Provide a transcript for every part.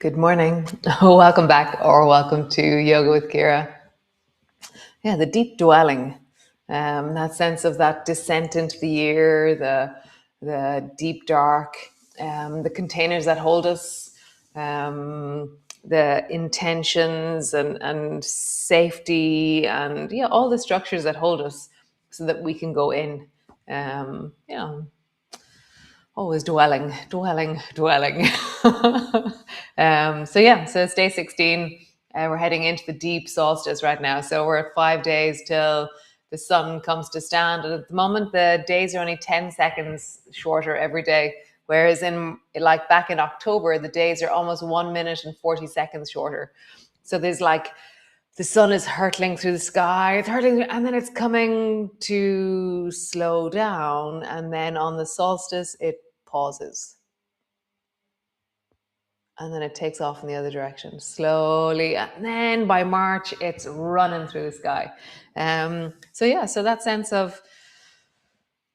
Good morning. Welcome back or welcome to Yoga with Ciara. Yeah, the deep dwelling, that sense of that descent into the year, the deep dark, the containers that hold us, the intentions and safety and all the structures that hold us so that we can go in. Um, you know, Always dwelling. So it's day 16. We're heading into the deep solstice right now. So we're at 5 days till the sun comes to stand. And at the moment, the days are only 10 seconds shorter every day. Whereas back in October, the days are almost 1 minute and 40 seconds shorter. So there's the sun is hurtling through the sky, and then it's coming to slow down. And then on the solstice, it pauses. And then it takes off in the other direction slowly. And then by March, it's running through the sky. So that sense of,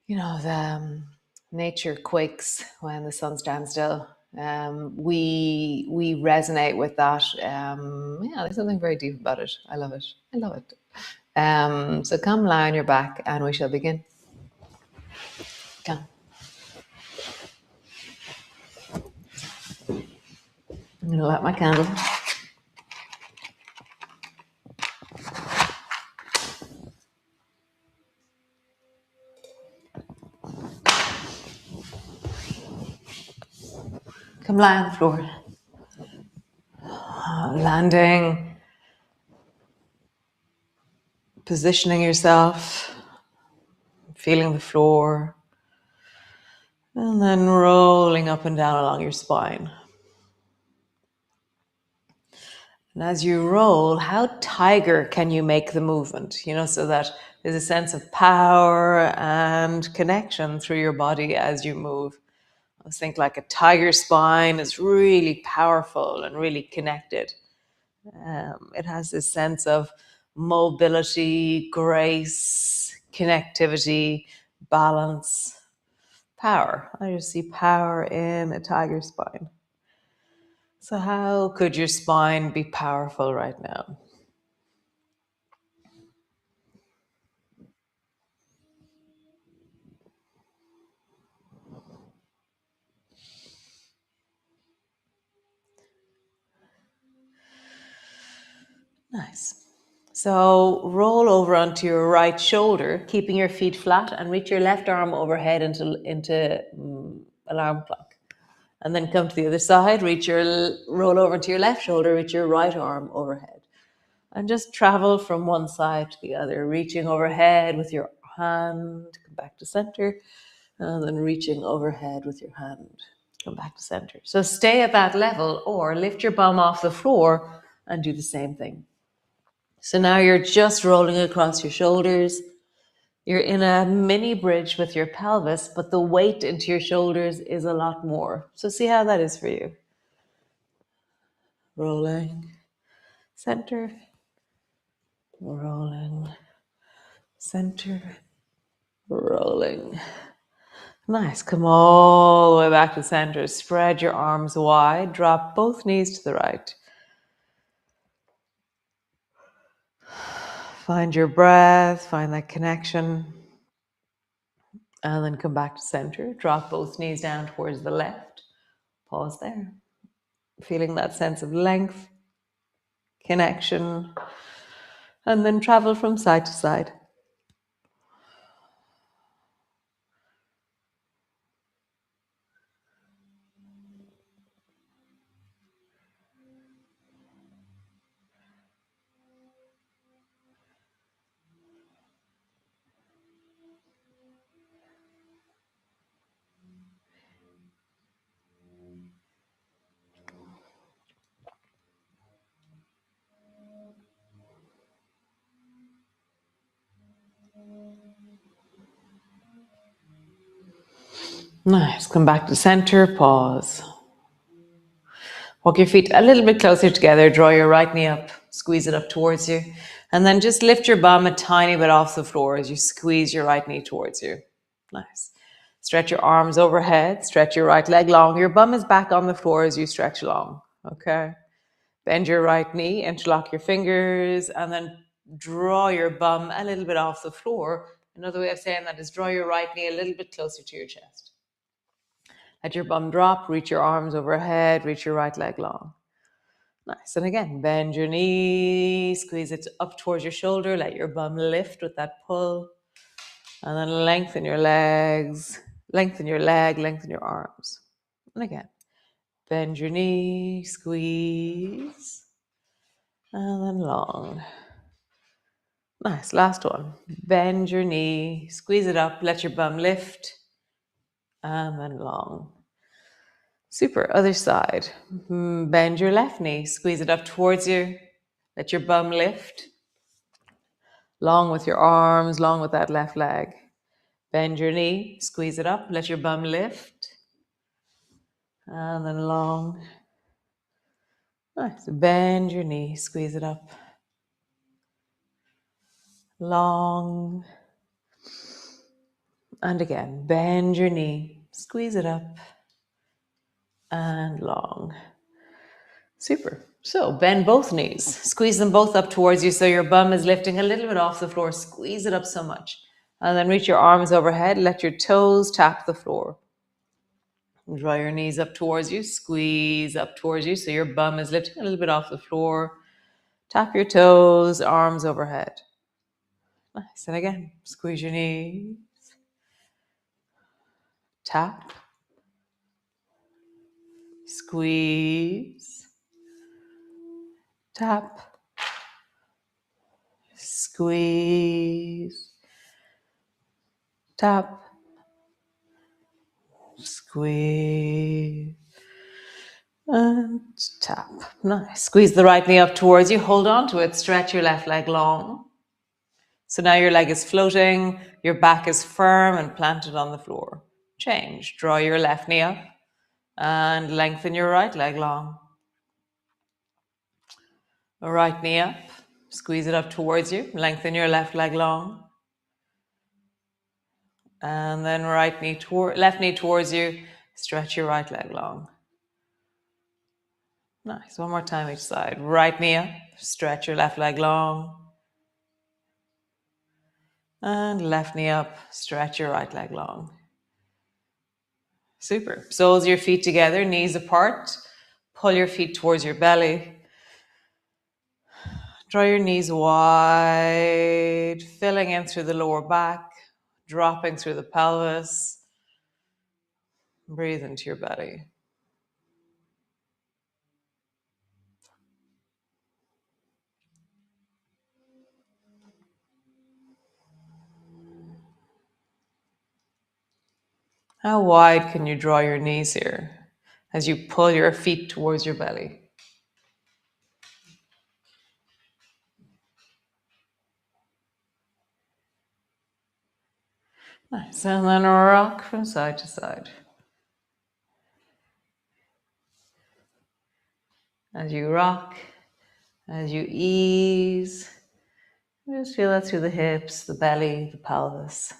the nature quakes when the sun stands still. We resonate with that. There's something very deep about it. I love it. So come lie on your back and we shall begin. Come. I'm going to light my candle. Come lie on the floor. Landing. Positioning yourself. Feeling the floor. And then rolling up and down along your spine. And as you roll, how tiger can you make the movement? So that there's a sense of power and connection through your body as you move. I think like a tiger spine is really powerful and really connected. It has this sense of mobility, grace, connectivity, balance, power. I just see power in a tiger spine. So how could your spine be powerful right now? Nice. So roll over onto your right shoulder, keeping your feet flat, and reach your left arm overhead into alarm clock. And then come to the other side, roll over to your left shoulder, reach your right arm overhead. And just travel from one side to the other, reaching overhead with your hand, come back to center, and then reaching overhead with your hand, come back to center. So stay at that level or lift your bum off the floor and do the same thing. So now you're just rolling across your shoulders. You're in a mini bridge with your pelvis, but the weight into your shoulders is a lot more. So see how that is for you. Rolling, center, rolling, center, rolling. Nice. Come all the way back to center. Spread your arms wide. Drop both knees to the right. Find your breath. Find that connection. And then come back to center. Drop both knees down towards the left. Pause there. Feeling that sense of length, connection. And then travel from side to side. Nice. Come back to center. Pause. Walk your feet a little bit closer together. Draw your right knee up. Squeeze it up towards you. And then just lift your bum a tiny bit off the floor as you squeeze your right knee towards you. Nice. Stretch your arms overhead. Stretch your right leg long. Your bum is back on the floor as you stretch long. Okay. Bend your right knee, interlock your fingers, and then draw your bum a little bit off the floor. Another way of saying that is draw your right knee a little bit closer to your chest. Let your bum drop, reach your arms overhead, reach your right leg long. Nice. And again, bend your knee, squeeze it up towards your shoulder, let your bum lift with that pull. And then lengthen your legs, lengthen your leg, lengthen your arms. And again, bend your knee, squeeze, and then long. Nice, last one. Bend your knee, squeeze it up, let your bum lift, and then long. Super, other side. Bend your left knee, squeeze it up towards you, let your bum lift. Long with your arms, long with that left leg. Bend your knee, squeeze it up, let your bum lift, and then long. Nice. Bend your knee, squeeze it up. Long. And again, bend your knee, squeeze it up, and long. Super. So bend both knees, squeeze them both up towards you so your bum is lifting a little bit off the floor. Squeeze it up so much. And then reach your arms overhead, let your toes tap the floor. Draw your knees up towards you, squeeze up towards you so your bum is lifting a little bit off the floor. Tap your toes, arms overhead. Nice. And again, squeeze your knees. Tap. Squeeze. Tap. Squeeze. Tap. Squeeze. And tap. Nice. Squeeze the right knee up towards you. Hold on to it. Stretch your left leg long. So now your leg is floating. Your back is firm and planted on the floor. Change. Draw your left knee up and lengthen your right leg long. Right knee up. Squeeze it up towards you. Lengthen your left leg long. And then left knee towards you. Stretch your right leg long. Nice. One more time each side. Right knee up. Stretch your left leg long. And left knee up. Stretch your right leg long. Super. Soles of your feet together, knees apart. Pull your feet towards your belly. Draw your knees wide, filling in through the lower back, dropping through the pelvis. Breathe into your belly. How wide can you draw your knees here as you pull your feet towards your belly? Nice. And then rock from side to side. As you rock, as you ease, just feel that through the hips, the belly, the pelvis.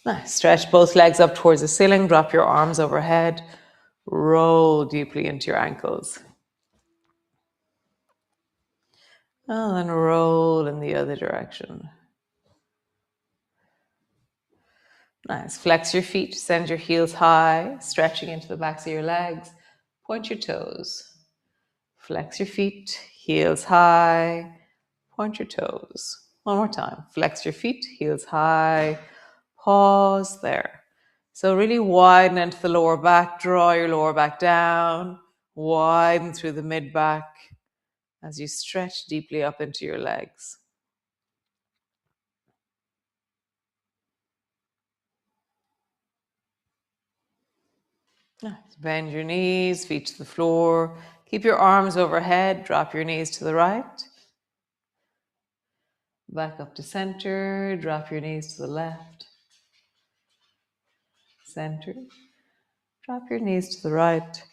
Nice. Stretch both legs up towards the ceiling. Drop your arms overhead. Roll deeply into your ankles. And then roll in the other direction. Nice. Flex your feet. Send your heels high, stretching into the backs of your legs. Point your toes. Flex your feet. Heels high. Point your toes. One more time. Flex your feet. Heels high. Pause there. So really widen into the lower back. Draw your lower back down. Widen through the mid back as you stretch deeply up into your legs. Nice. Bend your knees, feet to the floor. Keep your arms overhead. Drop your knees to the right. Back up to center. Drop your knees to the left. Center. Drop your knees to the right.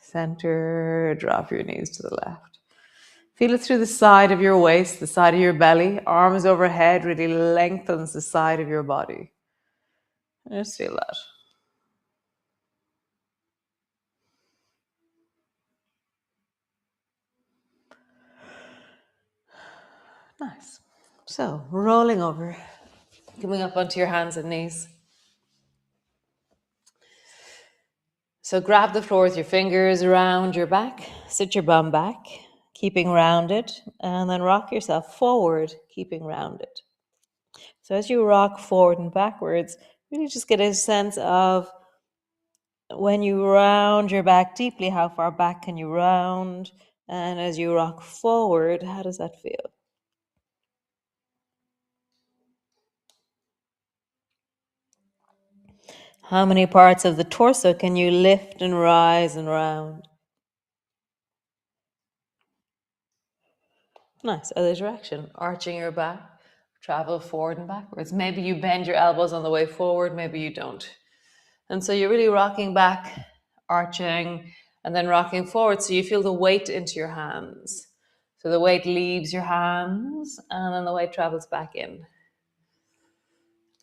Center. Drop your knees to the left. Feel it through the side of your waist, the side of your belly. Arms overhead really lengthens the side of your body. Just feel that. Nice. So, rolling over, coming up onto your hands and knees. So, grab the floor with your fingers around your back, sit your bum back, keeping rounded, and then rock yourself forward, keeping rounded. So, as you rock forward and backwards, really just get a sense of when you round your back deeply, how far back can you round? And as you rock forward, how does that feel? How many parts of the torso can you lift and rise and round? Nice. Other direction. Arching your back, travel forward and backwards. Maybe you bend your elbows on the way forward, maybe you don't. And so you're really rocking back, arching, and then rocking forward. So you feel the weight into your hands. So the weight leaves your hands, and then the weight travels back in.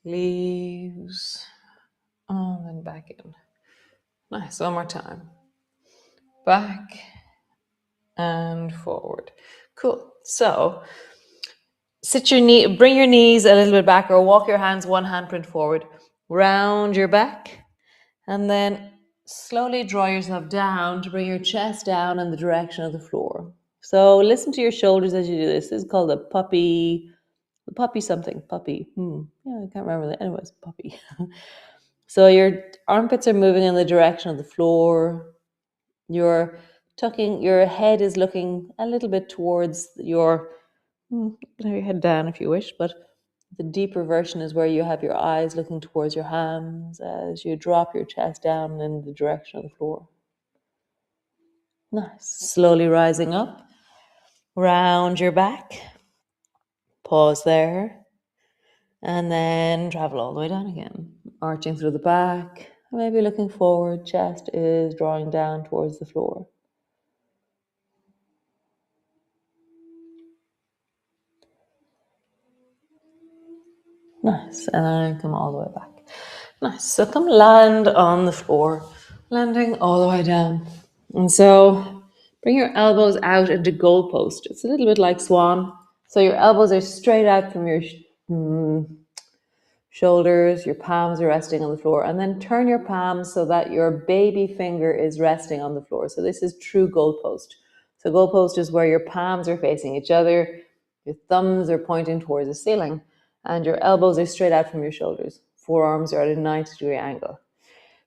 Leaves, and then back in. Nice. One more time. Back and forward. Cool. So bring your knees a little bit back, or walk your hands one handprint forward. Round your back, and then slowly draw yourself down to bring your chest down in the direction of the floor. So listen to your shoulders as you do this. This is called the puppy something. Puppy. Yeah, I can't remember that. Anyways, puppy. So your armpits are moving in the direction of the floor. You're tucking, your head is looking a little bit towards let your head down if you wish, but the deeper version is where you have your eyes looking towards your hands as you drop your chest down in the direction of the floor. Nice. Slowly rising up, round your back, pause there, and then travel all the way down again, arching through the back, maybe looking forward, chest is drawing down towards the floor. Nice, and then come all the way back. Nice, so come land on the floor, landing all the way down. And so bring your elbows out into goalpost. It's a little bit like swan. So your elbows are straight out from your shoulders, your palms are resting on the floor, and then turn your palms so that your baby finger is resting on the floor. So this is true goalpost. So goalpost is where your palms are facing each other, your thumbs are pointing towards the ceiling, and your elbows are straight out from your shoulders. Forearms are at a 90-degree angle.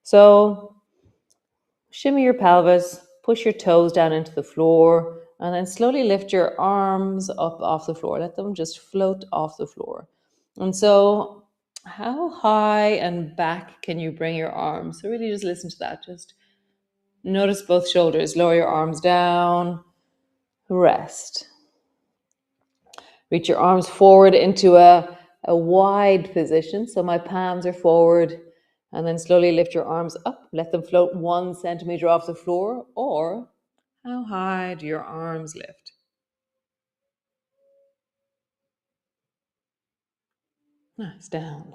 So shimmy your pelvis, push your toes down into the floor, and then slowly lift your arms up off the floor. Let them just float off the floor. And so how high and back can you bring your arms? So really just listen to that. Just notice both shoulders. Lower your arms down. Rest. Reach your arms forward into a wide position. So my palms are forward. And then slowly lift your arms up. Let them float 1 centimeter off the floor. Or how high do your arms lift? Nice. Down.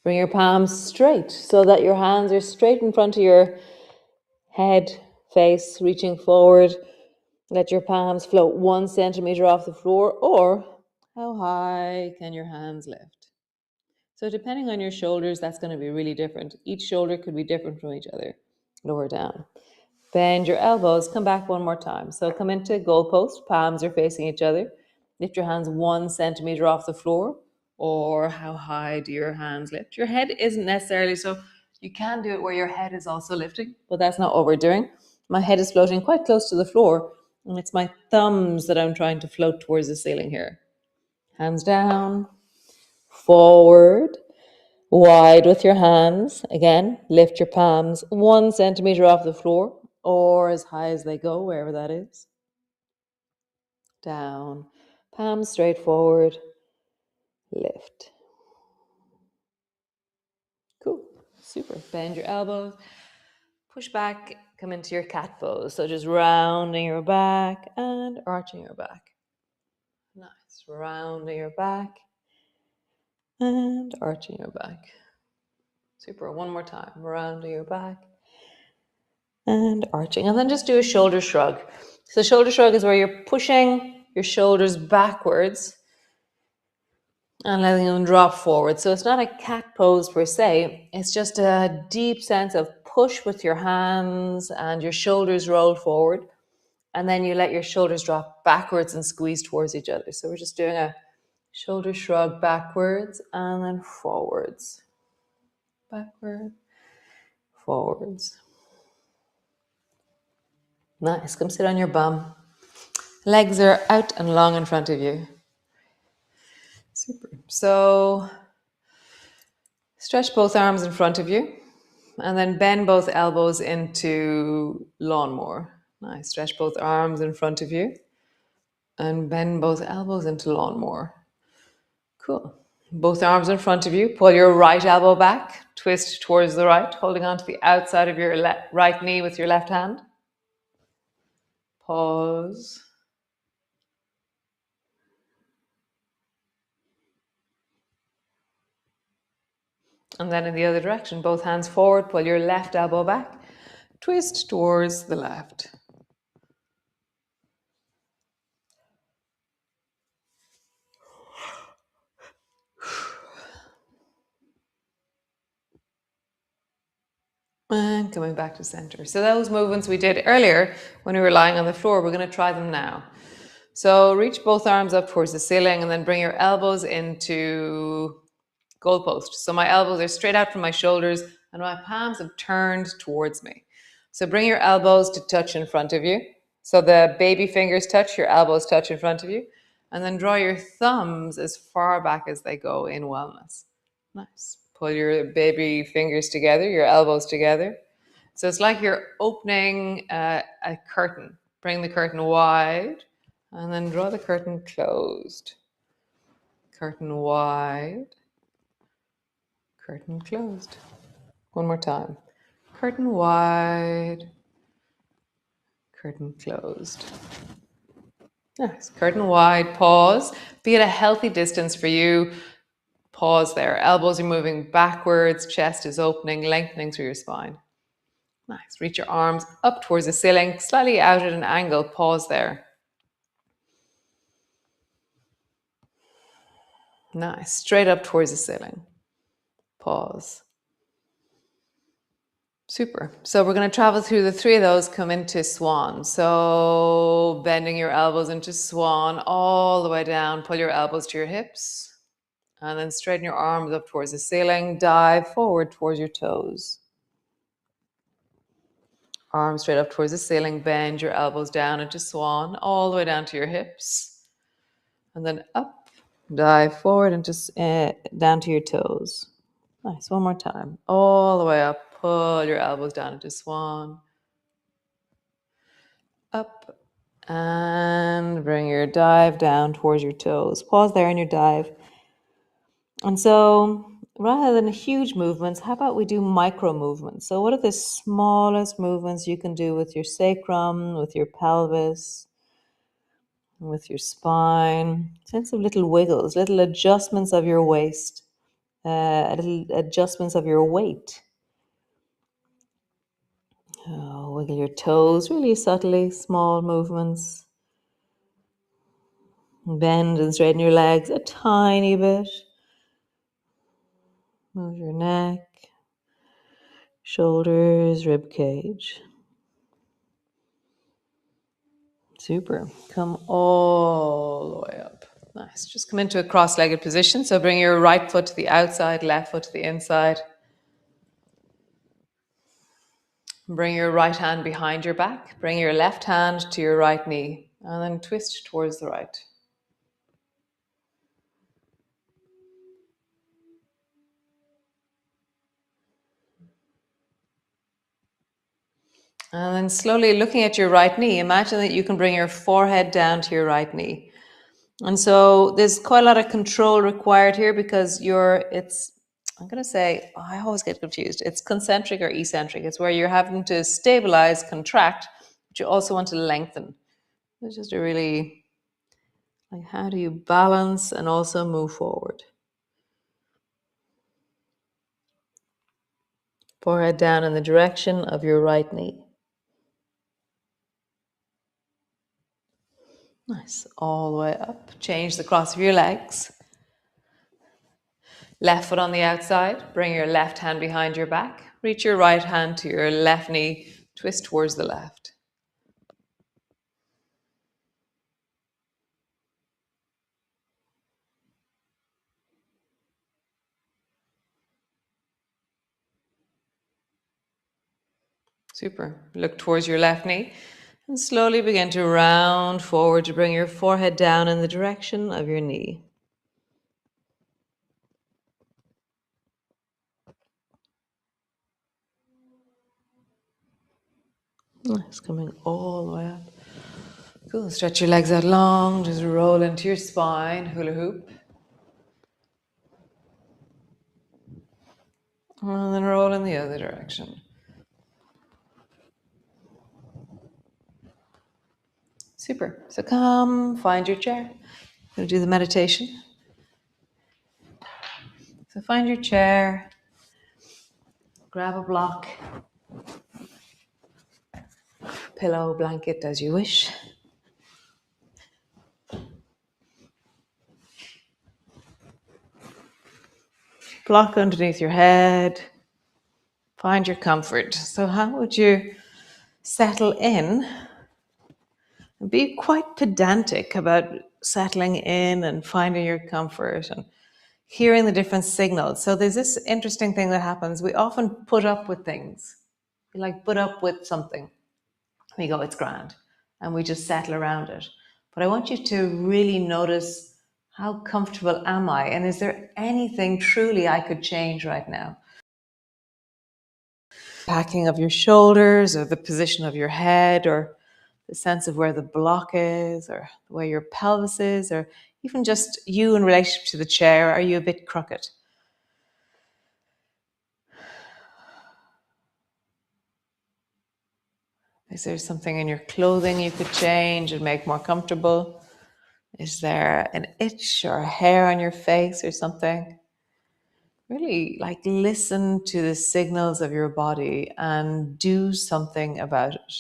Bring your palms straight so that your hands are straight in front of your head, face, reaching forward. Let your palms float 1 centimeter off the floor, or how high can your hands lift? So depending on your shoulders, that's going to be really different. Each shoulder could be different from each other. Lower down. Bend your elbows, come back one more time. So come into goalpost, palms are facing each other. Lift your hands 1 centimeter off the floor, or how high do your hands lift? Your head isn't necessarily, so you can do it where your head is also lifting, but that's not what we're doing. My head is floating quite close to the floor, and it's my thumbs that I'm trying to float towards the ceiling here. Hands down, forward, wide with your hands. Again, lift your palms 1 centimeter off the floor, or as high as they go, wherever that is. Down, palms straight forward, lift. Cool, super. Bend your elbows, push back, come into your cat pose. So just rounding your back and arching your back. Nice, rounding your back and arching your back. Super, one more time, rounding your back and arching. And then just do a shoulder shrug. So shoulder shrug is where you're pushing your shoulders backwards and letting them drop forward. So it's not a cat pose per se, it's just a deep sense of push with your hands and your shoulders roll forward. And then you let your shoulders drop backwards and squeeze towards each other. So we're just doing a shoulder shrug backwards and then forwards. Backward, forwards. Nice. Come sit on your bum. Legs are out and long in front of you. Super. So stretch both arms in front of you and then bend both elbows into lawnmower. Nice. Stretch both arms in front of you and bend both elbows into lawnmower. Cool. Both arms in front of you. Pull your right elbow back. Twist towards the right, holding on to the outside of your right knee with your left hand. Pause. And then in the other direction, both hands forward, pull your left elbow back, twist towards the left. And coming back to center. So those movements we did earlier when we were lying on the floor, we're going to try them now. So reach both arms up towards the ceiling and then bring your elbows into goalpost. So my elbows are straight out from my shoulders and my palms have turned towards me. So bring your elbows to touch in front of you. So the baby fingers touch, your elbows touch in front of you. And then draw your thumbs as far back as they go in wellness. Nice. Pull your baby fingers together, your elbows together. So it's like you're opening a curtain. Bring the curtain wide and then draw the curtain closed. Curtain wide. Curtain closed. One more time. Curtain wide. Curtain closed. Nice. Curtain wide. Pause. Be at a healthy distance for you. Pause there. Elbows are moving backwards. Chest is opening, lengthening through your spine. Nice. Reach your arms up towards the ceiling, slightly out at an angle. Pause there. Nice. Straight up towards the ceiling. Pause. Super. So we're going to travel through the three of those, come into swan. So bending your elbows into swan all the way down. Pull your elbows to your hips. And then straighten your arms up towards the ceiling. Dive forward towards your toes. Arms straight up towards the ceiling. Bend your elbows down into swan all the way down to your hips. And then up. Dive forward into down to your toes. Nice. One more time. All the way up. Pull your elbows down into swan. Up. And bring your dive down towards your toes. Pause there in your dive. And so rather than huge movements, how about we do micro movements? So what are the smallest movements you can do with your sacrum, with your pelvis, with your spine? Sense of little wiggles, little adjustments of your waist, little adjustments of your weight. Oh, wiggle your toes really subtly, small movements. Bend and straighten your legs a tiny bit. Move your neck, shoulders, rib cage. Super. Come all the way up. Nice. Just come into a cross-legged position. So bring your right foot to the outside, left foot to the inside. Bring your right hand behind your back. Bring your left hand to your right knee. And then twist towards the right. And then slowly looking at your right knee, imagine that you can bring your forehead down to your right knee. And so there's quite a lot of control required here because I'm going to say, I always get confused. It's concentric or eccentric. It's where you're having to stabilize, contract, but you also want to lengthen. It's just a really, like, how do you balance and also move forward? Forehead down in the direction of your right knee. Nice. All the way up. Change the cross of your legs. Left foot on the outside. Bring your left hand behind your back. Reach your right hand to your left knee. Twist towards the left. Super. Look towards your left knee and slowly begin to round forward to bring your forehead down in the direction of your knee. Nice. Coming all the way up. Cool. Stretch your legs out long. Just roll into your spine. Hula hoop. And then roll in the other direction. Super. So come, find your chair. I'm going to do the meditation. So find your chair. Grab a block. Pillow, blanket, as you wish. Block underneath your head. Find your comfort. So how would you settle in and be quite pedantic about settling in and finding your comfort and hearing the different signals? So there's this interesting thing that happens. We often put up with things. We like put up with something. We go, it's grand. And we just settle around it. But I want you to really notice, how comfortable am I? And is there anything truly I could change right now? Packing of your shoulders, or the position of your head, or the sense of where the block is, or the way your pelvis is, or even just you in relationship to the chair. Are you a bit crooked? Is there something in your clothing you could change and make more comfortable? Is there an itch or a hair on your face or something? Really listen to the signals of your body and do something about it.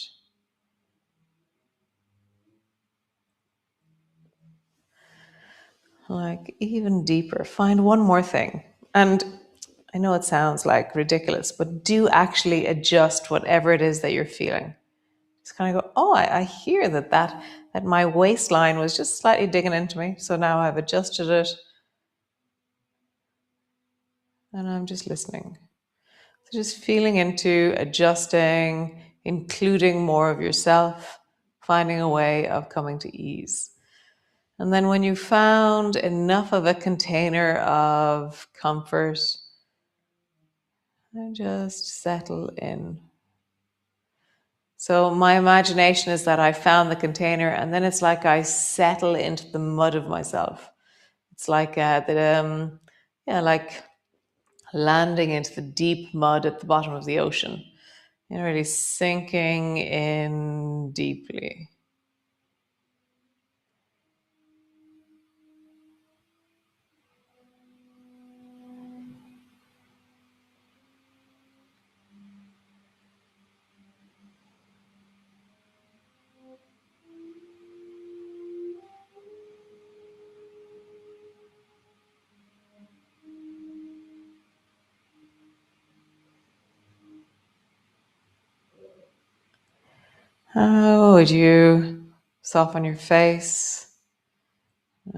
Even deeper, find one more thing. And I know it sounds ridiculous, but do actually adjust whatever it is that you're feeling. Just kind of go, oh, I hear that my waistline was just slightly digging into me. So now I've adjusted it and I'm just listening. So just feeling into adjusting, including more of yourself, finding a way of coming to ease. And then when you found enough of a container of comfort, then just settle in. So my imagination is that I found the container, and then it's like I settle into the mud of myself. It's like like landing into the deep mud at the bottom of the ocean. You're really sinking in deeply. How would you soften your face?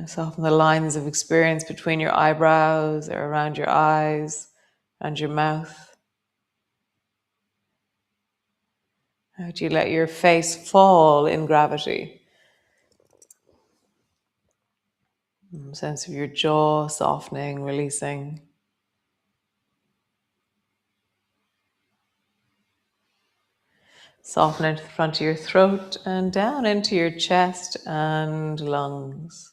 Soften the lines of experience between your eyebrows or around your eyes, around your mouth. How would you let your face fall in gravity? Sense of your jaw softening, releasing. Soften into the front of your throat and down into your chest and lungs.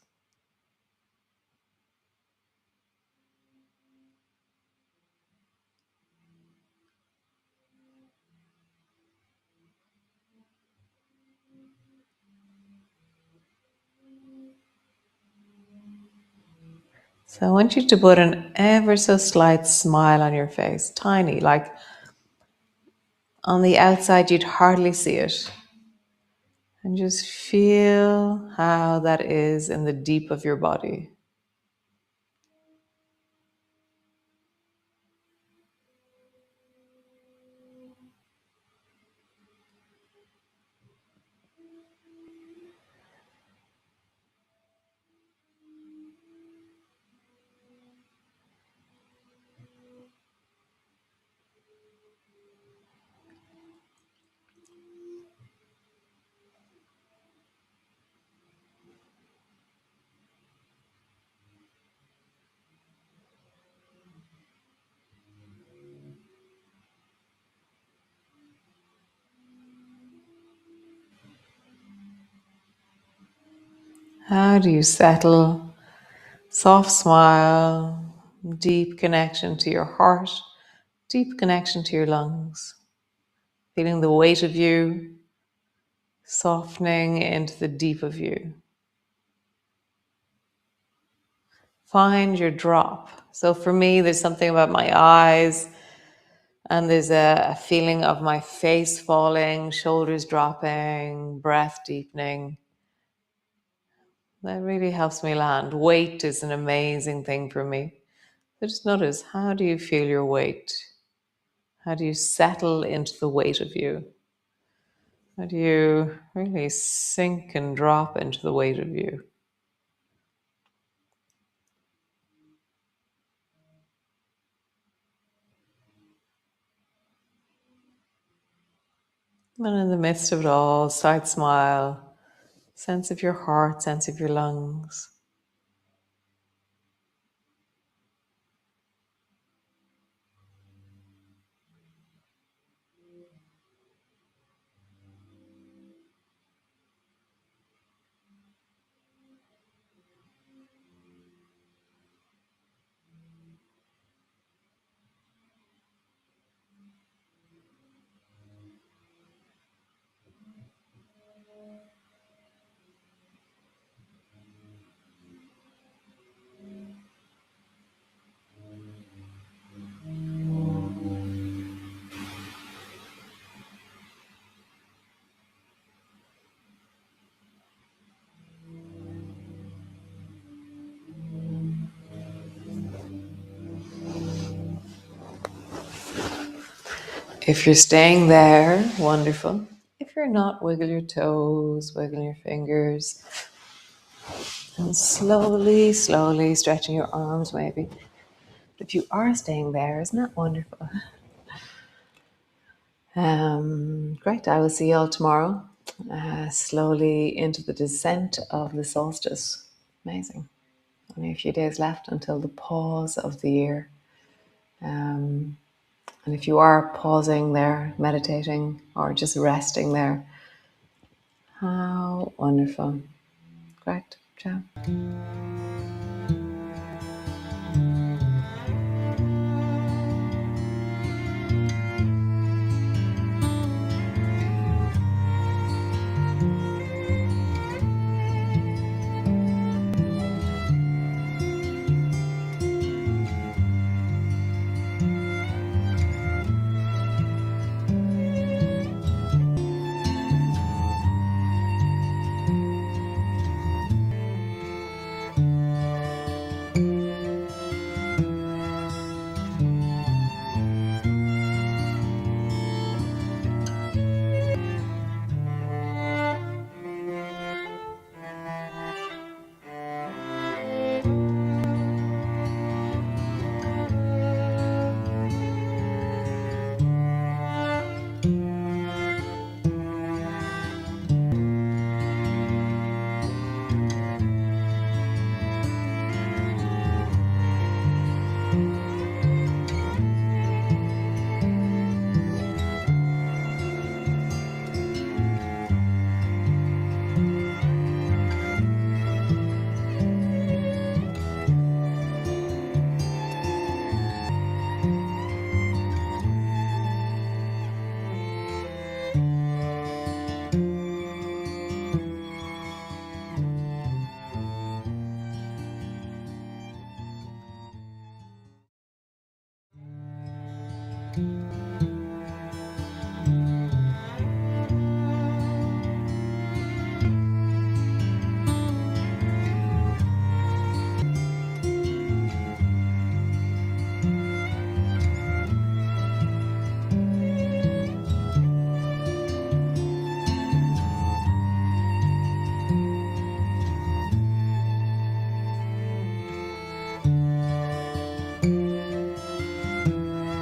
So I want you to put an ever so slight smile on your face, tiny, like on the outside you'd hardly see it. And just feel how that is in the deep of your body. How do you settle? Soft smile, deep connection to your heart, deep connection to your lungs. Feeling the weight of you softening into the deep of you. Find your drop. So for me, there's something about my eyes, and there's a feeling of my face falling, shoulders dropping, breath deepening. That really helps me land. Weight is an amazing thing for me. So just notice, how do you feel your weight? How do you settle into the weight of you? How do you really sink and drop into the weight of you? And in the midst of it all, slight smile, sense of your heart, sense of your lungs. If you're staying there, wonderful. If you're not, wiggle your toes, wiggle your fingers, and slowly, slowly stretching your arms maybe. But if you are staying there, isn't that wonderful? Great, I will see you all tomorrow. Slowly into the descent of the solstice. Amazing. Only a few days left until the pause of the year. And if you are pausing there, meditating, or just resting there, how wonderful. Great. Ciao.